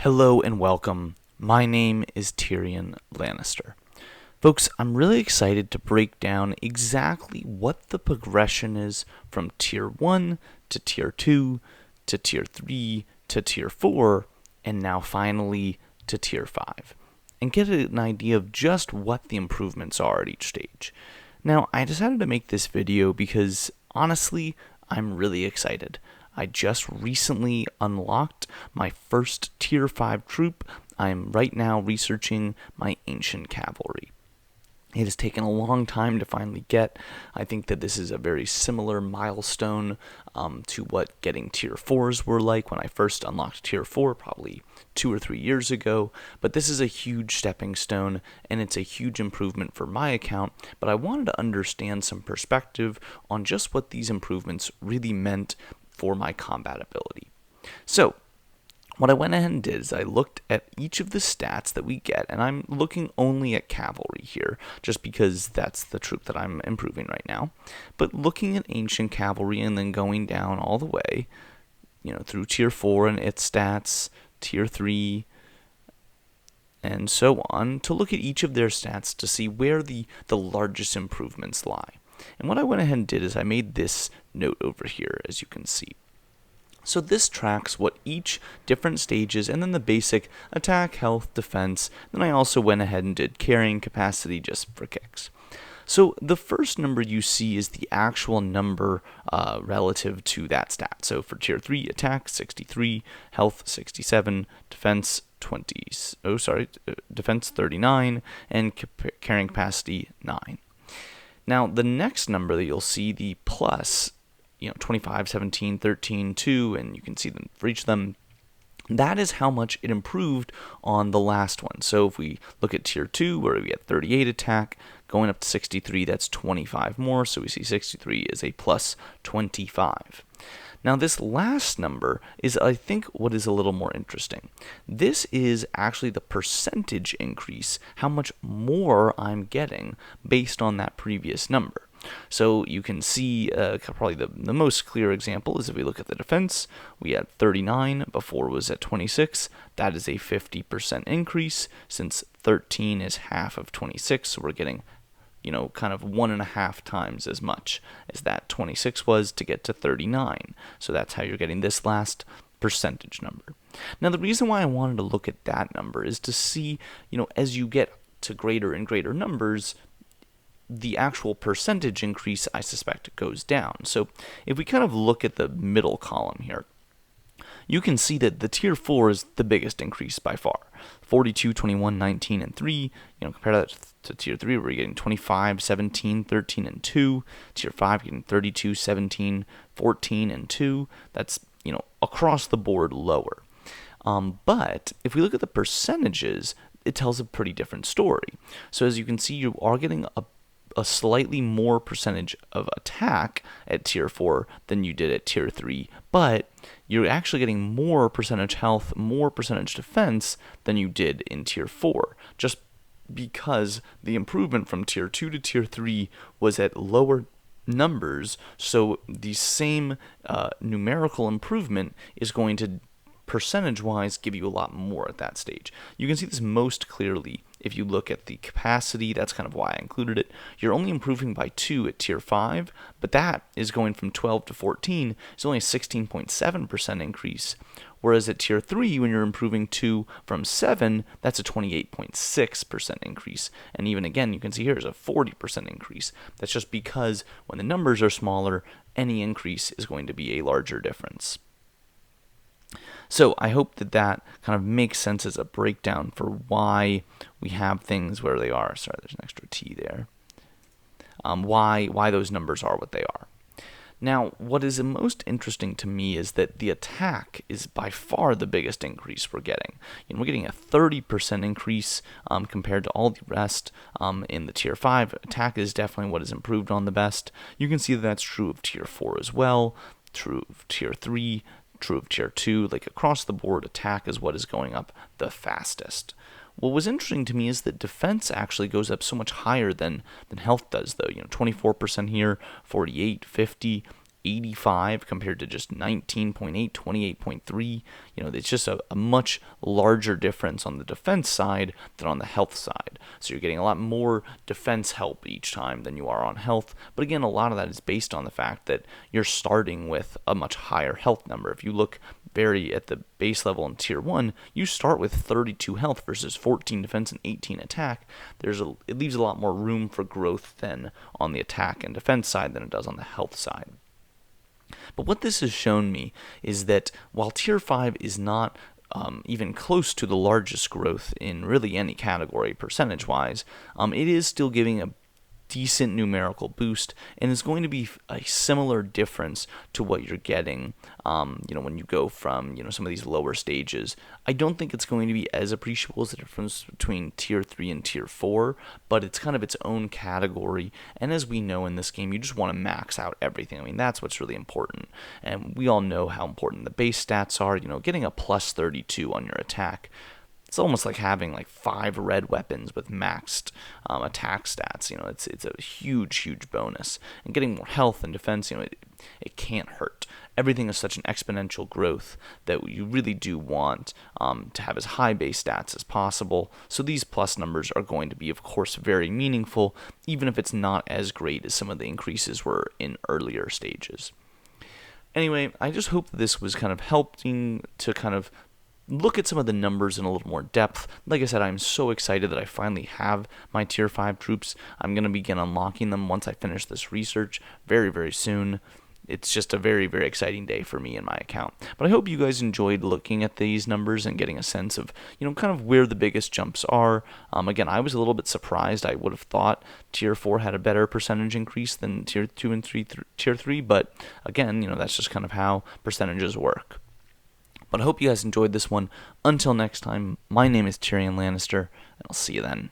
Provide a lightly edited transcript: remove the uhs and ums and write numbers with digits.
Hello and welcome. My name is TyrionLanstr. Folks, I'm really excited to break down exactly what the progression is from Tier 1 to Tier 2 to Tier 3 to Tier 4 and now finally to Tier 5 and get an idea of just what the improvements are at each stage. Now, I decided to make this video because honestly, I'm really excited. I just recently unlocked my first Tier 5 troop. I'm right now researching my Ancient Cavalry. It has taken a long time to finally get. I think that this is a very similar milestone to what getting Tier 4s were like when I first unlocked Tier 4, probably 2 or 3 years ago. But this is a huge stepping stone, and it's a huge improvement for my account. But I wanted to understand some perspective on just what these improvements really meant for my combat ability. So, what I went ahead and did is I looked at each of the stats that we get, and I'm looking only at cavalry here, just because that's the troop that I'm improving right now. But looking at ancient cavalry and then going down all the way, through Tier 4 and its stats, Tier 3, and so on, to look at each of their stats to see where the largest improvements lie. And what I went ahead and did is I made this note over here, as you can see. So this tracks what each different stages and then the basic attack, health, defense. Then I also went ahead and did carrying capacity just for kicks. So the first number you see is the actual number relative to that stat. So for Tier 3, attack 63, health 67, defense 39, and carrying capacity 9. Now the next number that you'll see, the plus, 25, 17, 13, 2, and you can see them for each of them. That is how much it improved on the last one. So if we look at Tier 2, where we get 38 attack, going up to 63, that's 25 more. So we see 63 is a plus 25. Now this last number is, I think, what is a little more interesting. This is actually the percentage increase, how much more I'm getting based on that previous number. So you can see probably the most clear example is if we look at the defense, we had 39, before was at 26. That is a 50% increase, since 13 is half of 26, so we're getting kind of 1.5 times as much as that 26 was to get to 39. So that's how you're getting this last percentage number. Now the reason why I wanted to look at that number is to see, as you get to greater and greater numbers, the actual percentage increase, I suspect, goes down. So if we kind of look at the middle column here, you can see that the Tier 4 is the biggest increase by far. 42, 21, 19, and 3. Compare that to Tier 3, where you're getting 25, 17, 13, and 2. Tier 5, you're getting 32, 17, 14, and 2. That's, across the board lower. But if we look at the percentages, it tells a pretty different story. So as you can see, you are getting a slightly more percentage of attack at Tier 4 than you did at Tier 3, but you're actually getting more percentage health, more percentage defense than you did in Tier 4, just because the improvement from Tier 2 to Tier 3 was at lower numbers, so the same numerical improvement is going to percentage-wise give you a lot more at that stage. You can see this most clearly if you look at the capacity. That's kind of why I included it. You're only improving by 2 at Tier 5, but that is going from 12 to 14. It's only a 16.7% increase, whereas at Tier 3, when you're improving 2 from 7, that's a 28.6% increase. And even again, you can see here is a 40% increase. That's just because when the numbers are smaller, any increase is going to be a larger difference. So I hope that kind of makes sense as a breakdown for why we have things where they are. Sorry, there's an extra T there. Why those numbers are what they are. Now, what is most interesting to me is that the attack is by far the biggest increase we're getting. We're getting a 30% increase compared to all the rest in the Tier 5. Attack is definitely what is improved on the best. You can see that that's true of Tier 4 as well, true of Tier 3, true of Tier 2, like across the board, attack is what is going up the fastest. What was interesting to me is that defense actually goes up so much higher than health does, though. 24% here, 48, 50. 85 compared to just 19.8, 28.3. It's just a much larger difference on the defense side than on the health side. So you're getting a lot more defense help each time than you are on health. But again, a lot of that is based on the fact that you're starting with a much higher health number. If you look very at the base level in Tier 1, you start with 32 health versus 14 defense and 18 attack. It leaves a lot more room for growth than on the attack and defense side than it does on the health side. But what this has shown me is that while Tier 5 is not even close to the largest growth in really any category percentage-wise, it is still giving a decent numerical boost, and is going to be a similar difference to what you're getting when you go from some of these lower stages. I don't think it's going to be as appreciable as the difference between Tier 3 and Tier 4, but it's kind of its own category, and as we know in this game, you just want to max out everything. I mean, that's what's really important, and we all know how important the base stats are. Getting a plus 32 on your attack, it's almost like having like 5 red weapons with maxed attack stats. It's a huge bonus. And getting more health and defense, it can't hurt. Everything is such an exponential growth that you really do want to have as high base stats as possible. So these plus numbers are going to be, of course, very meaningful, even if it's not as great as some of the increases were in earlier stages. Anyway, I just hope that this was kind of helping to kind of look at some of the numbers in a little more depth. Like I said, I'm so excited that I finally have my Tier 5 troops. I'm going to begin unlocking them once I finish this research very, very soon. It's just a very, very exciting day for me in my account. But I hope you guys enjoyed looking at these numbers and getting a sense of, kind of where the biggest jumps are. Again, I was a little bit surprised. I would have thought Tier 4 had a better percentage increase than Tier 2 and Tier 3, but again, that's just kind of how percentages work. But I hope you guys enjoyed this one. Until next time, my name is TyrionLanstr, and I'll see you then.